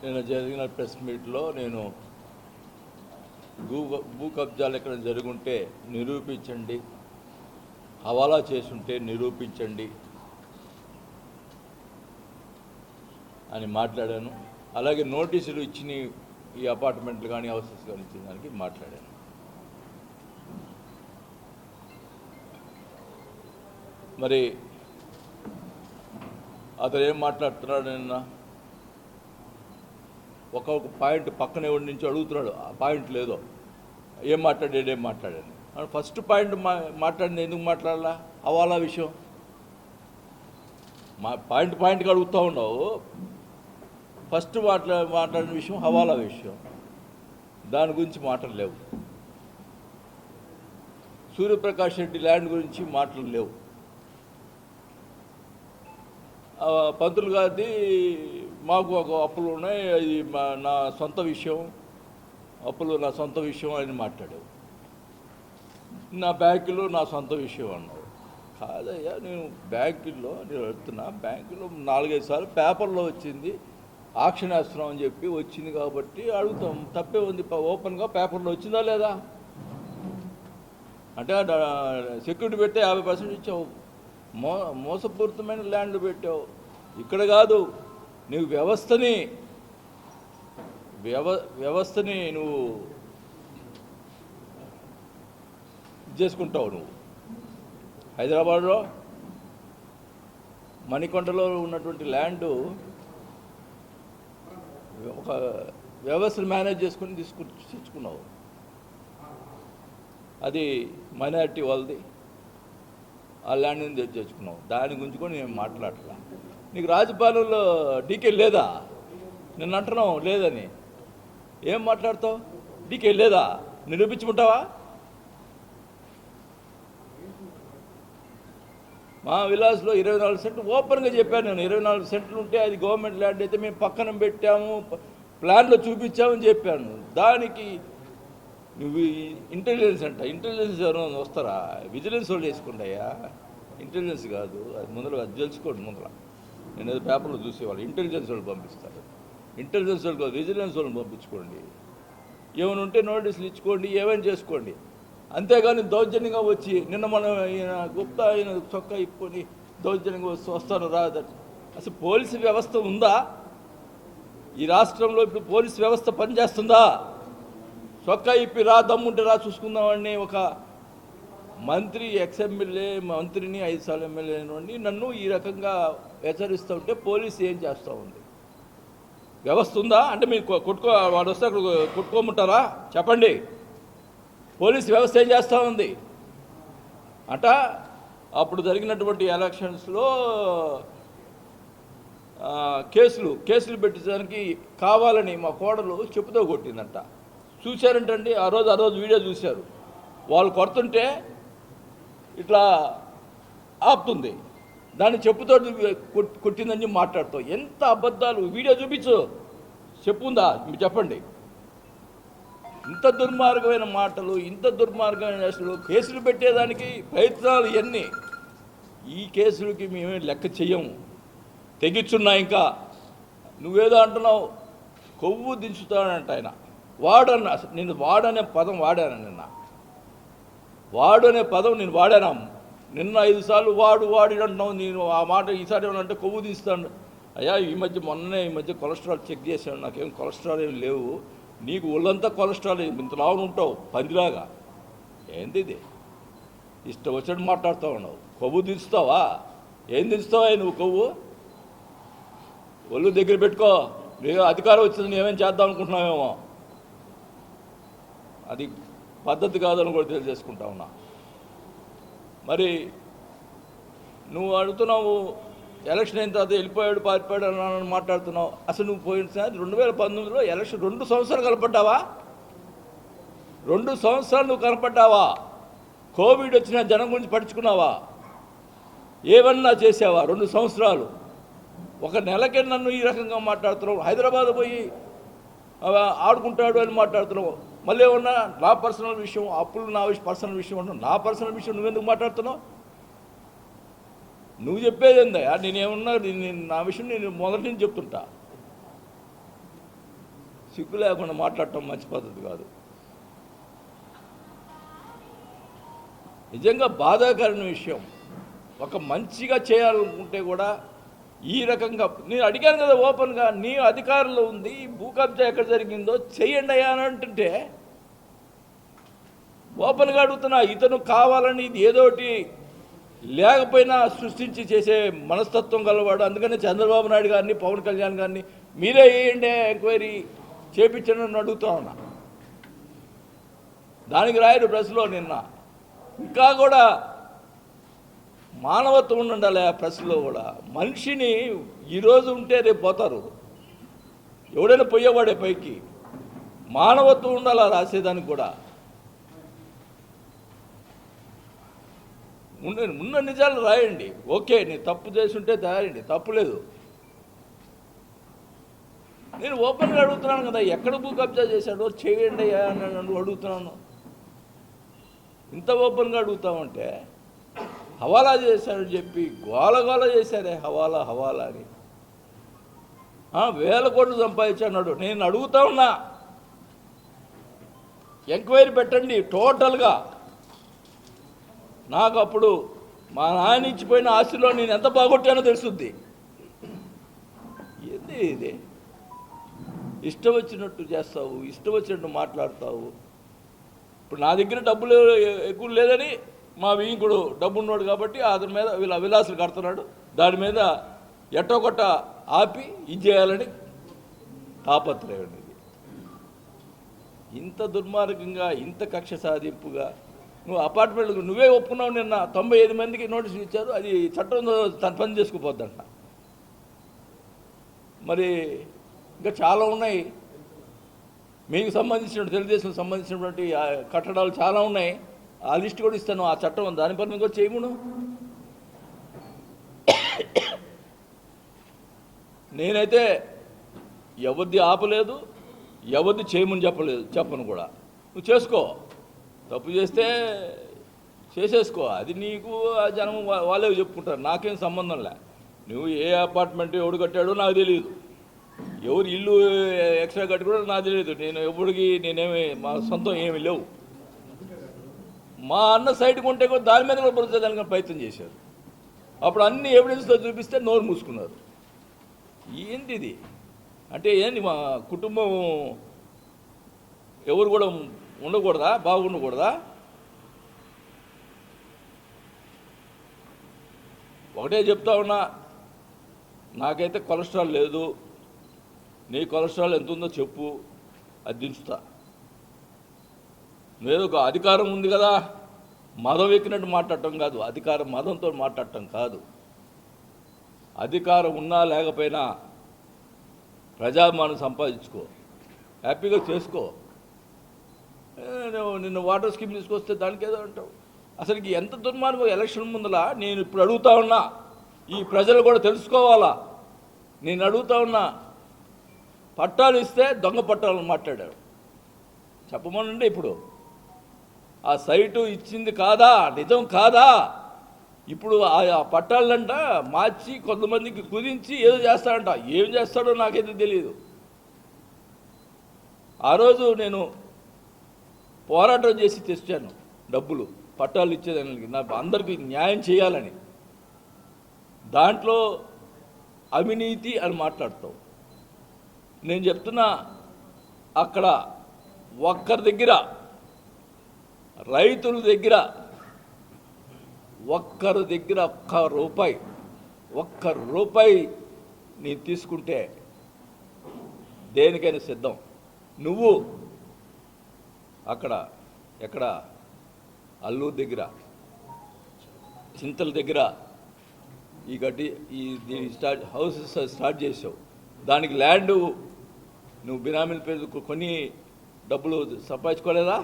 నిన్న జరిగిన ప్రెస్ మీట్లో నేను భూ కబ్జాలు ఎక్కడ జరుగుంటే నిరూపించండి, హవాలా చేసుంటే నిరూపించండి అని మాట్లాడాను. అలాగే నోటీసులు ఇచ్చిన ఈ అపార్ట్మెంట్లు కానీ హౌసెస్ కానీ ఇచ్చిన దానికి మాట్లాడాను. మరి అతను ఏం మాట్లాడుతున్నాడు? నిన్న ఒక్కొక్క పాయింట్ పక్కనే ఉండి నుంచి అడుగుతున్నాడు, ఆ పాయింట్ లేదో ఏం మాట్లాడాను. ఫస్ట్ పాయింట్ మాట్లాడింది ఎందుకు మాట్లాడాలా? హవాలా విషయం. పాయింట్కి అడుగుతూ ఉన్నావు. ఫస్ట్ మాట్లాడిన విషయం హవాలా విషయం. దాని గురించి మాటలు లేవు. సూర్యప్రకాష్ రెడ్డి ల్యాండ్ గురించి మాటలు లేవు. పంతులు గారిది మాకు ఒక అప్పులు ఉన్నాయి, అది నా సొంత విషయం, అప్పులు నా సొంత విషయం అని మాట్లాడావు. నా బ్యాంకులో నా సొంత విషయం అన్నావు. కాదయ్యా, నేను బ్యాంకుల్లో నేను వెళ్తున్నా, బ్యాంకులో 4-5 సార్లు పేపర్లో వచ్చింది, ఆక్షన్ వేస్తున్నాం అని చెప్పి వచ్చింది కాబట్టి అడుగుతాం. తప్పే ఉంది. ఓపెన్గా పేపర్లో వచ్చిందా లేదా? అంటే సెక్యూరిటీ పెడితే 50% ఇచ్చావు. మోసపూరితమైన ల్యాండ్ పెట్టావు. ఇక్కడ కాదు, నువ్వు వ్యవస్థని నువ్వు చేసుకుంటావు. నువ్వు హైదరాబాద్లో మణికొండలో ఉన్నటువంటి ల్యాండు ఒక వ్యవస్థను మేనేజ్ చేసుకుని తెచ్చుకున్నావు. అది మైనారిటీ వాళ్ళది. ఆ ల్యాండ్ని తెచ్చుకున్నావు. దాని గురించి కూడా నేను మాట్లాడలా. నీకు రాజపాలెంలో డీకే లేదా? నిన్ను అంటున్నావు లేదని. ఏం మాట్లాడతావు? డీకే లేదా? నిరూపించుకుంటావా? మా విలాస్లో 24 సెంట్లు ఓపెన్గా చెప్పాను నేను. 24 సెంట్లు ఉంటే అది గవర్నమెంట్ ల్యాండ్ అయితే మేము పక్కన పెట్టాము, ప్లాన్లో చూపించామని చెప్పాను. దానికి నువ్వు ఇంటెలిజెన్స్ అంట. ఇంటెలిజెన్స్ ఎవరైనా వస్తారా? విజిలెన్స్ వాళ్ళు చేసుకుంటాయా? ఇంటెలిజెన్స్ కాదు అది. ముందర అది తెలుసుకోండి. ముందర నేను ఏదో పేపర్లో చూసేవాళ్ళు ఇంటెలిజెన్స్ వాళ్ళు పంపిస్తారు. ఇంటెలిజెన్స్ వాళ్ళు కాదు, విజిలెన్స్ వాళ్ళని పంపించుకోండి. ఏమైనా ఉంటే నోటీసులు ఇచ్చుకోండి, ఏమైనా చేసుకోండి. అంతేగాని దౌర్జన్యంగా వచ్చి నిన్న మనం ఈయన గుప్తా ఆయన చొక్కా ఇప్పుకొని దౌర్జన్యంగా వస్తాను రాదని. అసలు పోలీసు వ్యవస్థ ఉందా ఈ రాష్ట్రంలో? ఇప్పుడు పోలీసు వ్యవస్థ పనిచేస్తుందా? చొక్కా ఇప్పి రా, దమ్ముంటే రా చూసుకుందామని ఒక మంత్రి, ఎమ్మెల్యే మంత్రిని 5 సార్లు ఎమ్మెల్యే అయినవాడిని నన్ను ఈ రకంగా హెచ్చరిస్తూ ఉంటే పోలీసు ఏం చేస్తూ ఉంది? వ్యవస్థ ఉందా? అంటే మీరు వాడు వస్తే అక్కడ కొట్టుకోమంటారా? చెప్పండి. పోలీస్ వ్యవస్థ ఏం చేస్తూ ఉంది అంట? అప్పుడు జరిగినటువంటి ఎలక్షన్స్లో కేసులు పెట్టడానికి కావాలని మా కోడలు చెప్పుతో కొట్టిందంట. చూశారంటండి. ఆ రోజు వీడియో చూశారు. వాళ్ళు కొడుతుంటే ఇట్లా ఆపుతుంది, దాన్ని చెప్పుతో కొట్టిందని మాట్లాడుతావు. ఎంత అబద్ధాలు! వీడియో చూపించు. చెప్పుందా? మీరు చెప్పండి. ఇంత దుర్మార్గమైన మాటలు, ఇంత దుర్మార్గమైన అసలు కేసులు పెట్టేదానికి ప్రయత్నాలు ఇవన్నీ. ఈ కేసులకి మేమే లెక్క చెయ్యము, తెగిచ్చున్నా. ఇంకా నువ్వేదో అంటున్నావు, కొవ్వు దించుతానంట ఆయన. వాడన్న నేను వాడనే పదం వాడాను. నిన్న వాడు అనే పదం నేను వాడాను. నిన్న 5 సార్లు వాడి అంటున్నావు. నేను ఆ మాట ఈసారి ఏమన్నా కొవ్వు తీస్తాను. అయ్యా, ఈ మధ్య కొలెస్ట్రాల్ చెక్ చేశాను, నాకేం కొలెస్ట్రాల్ ఏమి లేవు. నీకు ఒళ్ళంతా కొలెస్ట్రాల్, ఇంత లావును ఉంటావు పందిలాగా. ఏంది ఇది? ఇష్టం వచ్చినట్టు మాట్లాడుతూ ఉన్నావు. కొవ్వు దించుతావా? ఏం దించుతావా నువ్వు? కొవ్వు ఒళ్ళు దగ్గర పెట్టుకో. నీకు అధికారం వచ్చింది, ఏమేం చేద్దాం అనుకుంటున్నావేమో. అది పద్ధతి కాదని కూడా తెలియజేసుకుంటా ఉన్నా. మరి నువ్వు అడుగుతున్నావు, ఎలక్షన్ అయిన తర్వాత వెళ్ళిపోయాడు, పారిపోయాడు అని మాట్లాడుతున్నావు. అసలు నువ్వు పోయినసారి 2019లో ఎలక్షన్ 2 సంవత్సరాలు కనపడ్డావా? 2 సంవత్సరాలు నువ్వు కనపడ్డావా? కోవిడ్ వచ్చిన జనం గురించి పట్టించుకున్నావా? ఏమన్నా చేసావా? 2 సంవత్సరాలు. ఒక నెలకే నన్ను ఈ రకంగా మాట్లాడుతున్నావు. హైదరాబాద్ పోయి ఆడుకుంటాడు అని మాట్లాడుతున్నావు. మళ్ళీ ఏమన్నా నా పర్సనల్ విషయం, అప్పులు నా పర్సనల్ విషయం అన్నావు. నా పర్సనల్ విషయం నువ్వెందుకు మాట్లాడుతున్నావు? నువ్వు చెప్పేది ఏందా? నేనేమన్నా నా విషయం నేను మొదటి నుంచి చెప్తుంటా. సిగ్గు లేకుండా మాట్లాడటం మంచి పద్ధతి కాదు. నిజంగా బాధాకరమైన విషయం. ఒక మంచిగా చేయాలనుకుంటే కూడా ఈ రకంగా నేను అడిగాను కదా ఓపెన్గా, నీ అధికారంలో ఉంది, భూ కబ్జా ఎక్కడ జరిగిందో చెయ్యండి అయ్యా అని అంటుంటే ఓపెన్గా అడుగుతున్నా. ఇతను కావాలని ఇది ఏదోటి లేకపోయినా సృష్టించి చేసే మనస్తత్వం గలవాడు. అందుకని చంద్రబాబు నాయుడు గారిని, పవన్ కళ్యాణ్ గారిని మీరే వేయండి ఎంక్వైరీ చేపించండి అని అడుగుతా ఉన్నా. దానికి రాయరు ప్రెస్లో నిన్న. ఇంకా కూడా మానవత్వం ఉండాలి ఆ ప్రెస్లో కూడా. మనిషిని ఈరోజు ఉంటే రేపు పోతారు, ఎవడైనా పోయేవాడే పైకి. మానవత్వం ఉండాలి రాసేదానికి కూడా. ఉన్న నిజాలు రాయండి. ఓకే, నేను తప్పు చేసి ఉంటే రాయండి, తప్పు లేదు. నేను ఓపెన్గా అడుగుతున్నాను కదా, ఎక్కడ భూ కబ్జా చేశాడో చేయండి అని అడుగుతున్నాను. ఇంత ఓపెన్గా అడుగుతామంటే హవాలా చేశాడని చెప్పి గోల చేశారే, హవాలా హవాలా అని. 1000 కోట్లు సంపాదించాడు. నేను అడుగుతా ఉన్నా, ఎంక్వైరీ పెట్టండి టోటల్గా. నాకు అప్పుడు మా నాన్న ఇచ్చిపోయిన ఆస్తిలో నేను ఎంత బాగొట్టానో తెలుసుద్ది. ఏంది ఇది? ఇష్టం వచ్చినట్టు చేస్తావు, ఇష్టం వచ్చినట్టు మాట్లాడతావు. ఇప్పుడు నా దగ్గర డబ్బులు ఎక్కువ లేదని మా వీంకుడు డబ్బు ఉన్నాడు కాబట్టి అతని మీద వీళ్ళ విలాసులు కడుతున్నాడు. దాని మీద ఎట్టొకట ఆపి ఇది చేయాలని తాపత్రయం. ఇది ఇంత దుర్మార్గంగా, ఇంత కక్ష సాధింపుగా నువ్వు అపార్ట్మెంట్ నువ్వే ఒప్పుకున్నావు. నిన్న 95 మందికి నోటీసు ఇచ్చారు. అది చట్టం తన పని చేసుకుపోద్దంట. మరి ఇంకా చాలా ఉన్నాయి. మీకు సంబంధించిన తెలుగుదేశం సంబంధించినటువంటి కట్టడాలు చాలా ఉన్నాయి. ఆ లిస్ట్ కూడా ఇస్తాను. ఆ చట్టం దాని పని కూడా చేయమును. నేనైతే ఎవరిది ఆపలేదు, ఎవరిది చేయమని చెప్పను కూడా. నువ్వు చేసుకో, తప్పు చేస్తే చేసేసుకో. అది నీకు ఆ జనం వాళ్ళే చెప్పుకుంటారు, నాకేం సంబంధం లే. నువ్వు ఏ అపార్ట్మెంట్ ఎవడు కట్టాడో నాకు తెలియదు, ఎవరు ఇల్లు ఎక్స్ట్రా కట్టి కూడా నాకు తెలియదు. నేను ఎవరికి నేనేమి మా సొంతం ఏమి లేవు. మా అన్న సైట్ కొంటే కూడా దాని మీద కూడా పొందడానికి ప్రయత్నం చేశారు. అప్పుడు అన్ని ఎవిడెన్స్తో చూపిస్తే నోరు మూసుకున్నారు. ఏంటి ఇది? అంటే ఏంటి, మా కుటుంబం ఎవరు కూడా ఉండకూడదా, బాగుండకూడదా? ఒకటే చెప్తా ఉన్నా, నాకైతే కొలెస్ట్రాల్ లేదు. నీ కొలెస్ట్రాల్ ఎంత ఉందో చెప్పు, అది దించుతా. లేదు ఒక అధికారం ఉంది కదా, మదం ఎక్కినట్టు మాట్లాడటం కాదు, అధికారం మదంతో మాట్లాడటం కాదు. అధికారం ఉన్నా లేకపోయినా ప్రజాభిమానం సంపాదించుకో, హ్యాపీగా చేసుకో. నిన్న వాటర్ స్కీమ్ తీసుకొస్తే దానికి ఏదో అంటావు. అసలుకి ఎంత దుర్మార్గం. ఎలక్షన్ ముందల నేను ఇప్పుడు అడుగుతా ఉన్నా, ఈ ప్రజలు కూడా తెలుసుకోవాలా. నేను అడుగుతా ఉన్నా, పట్టాలు ఇస్తే దొంగ పట్టాలను మాట్లాడాడు. చెప్పమనండి. ఇప్పుడు ఆ సైటు ఇచ్చింది కాదా, నిజం కాదా? ఇప్పుడు ఆ పట్టాలంట మార్చి కొంతమందికి కుదించి ఏదో చేస్తాడంట. ఏం చేస్తాడో నాకైతే తెలియదు. ఆ రోజు నేను పోరాటం చేసి తెచ్చాను డబ్బులు, పట్టాలు ఇచ్చేదానికి, నాకు అందరికీ న్యాయం చేయాలని. దాంట్లో అవినీతి అని మాట్లాడతావు. నేను చెప్తున్నా, అక్కడ ఒక్కరి దగ్గర, రైతుల దగ్గర ఒక్క రూపాయి నేను తీసుకుంటే దేనికైనా సిద్ధం. నువ్వు అక్కడ ఎక్కడ అల్లూరు దగ్గర, చింతల దగ్గర దీని హౌసెస్ స్టార్ట్ చేసావు. దానికి ల్యాండ్ నువ్వు బినామీల పేరు కొని డబ్బులు సంపాదించుకోలేదా?